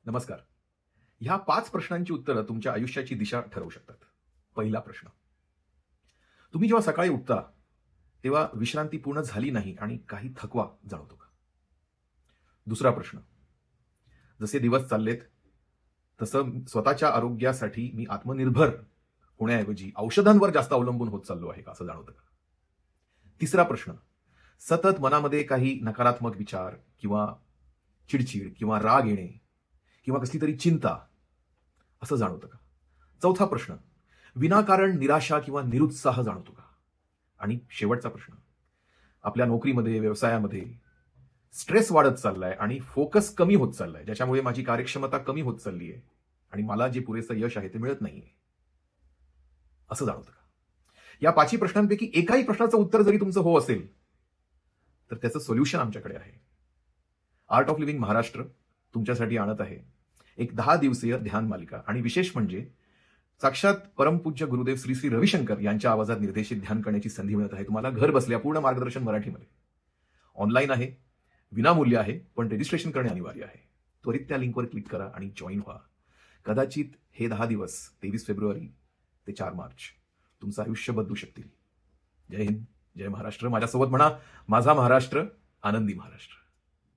नमस्कार. ह्या 5 प्रश्नांची उत्तरं तुमच्या आयुष्याची दिशा ठरवू शकतात. पहिला प्रश्न. तुम्ही जेव्हा सकाळी उठता, तेव्हा विश्रांती पूर्ण झाली नाही आणि काही थकवा जाणवतो का? दुसरा प्रश्न. जसे दिवस चाललेत, तसं स्वतःच्या आरोग्यासाठी मी आत्मनिर्भर होण्याऐवजी औषधांवर जास्त अवलंबून होत चाललो आहे का, असं जाणवतं का? तिसरा प्रश्न. सतत मनामध्ये काही नकारात्मक विचार किंवा चिडचिड किंवा राग येणे किंवा कसली तरी चिंता असं जाणवतं का? चौथा प्रश्न. विनाकारण निराशा किंवा निरुत्साह जाणवतो का? आणि शेवटचा प्रश्न. आपल्या नोकरीमध्ये, व्यवसायामध्ये स्ट्रेस वाढत चाललाय आणि फोकस कमी होत चाललाय, ज्याच्यामुळे माझी कार्यक्षमता कमी होत चालली आहे आणि मला जे पुरेसं यश आहे ते मिळत नाहीये. असं जाणवतं का? या 5ही प्रश्नांपैकी एकाही प्रश्नाचं उत्तर जरी तुमचं हो असेल, तर त्याचं सोल्युशन आमच्याकडे आहे. आर्ट ऑफ लिव्हिंग महाराष्ट्र तुमच्यासाठी आणत आहे एक 10 दिवसीय ध्यान मालिका आणि विशेष म्हणजे साक्षात परमपूज्य गुरुदेव श्री श्री रविशंकर यांच्या आवाजात निर्देशित ध्यान करण्याची संधी मिळत आहे तुम्हाला घर बसल्या, पूर्ण मार्गदर्शन मराठीमध्ये. ऑनलाईन आहे, विनामूल्य आहे, पण रजिस्ट्रेशन करणे अनिवार्य आहे. त्वरित त्या लिंकवर क्लिक करा आणि जॉईन व्हा. कदाचित हे 10 दिवस 23 फेब्रुवारी ते 4 मार्च तुमचं आयुष्य बदलू शकतील. जय हिंद, जय महाराष्ट्र. माझ्यासोबत म्हणा, माझा महाराष्ट्र, आनंदी महाराष्ट्र.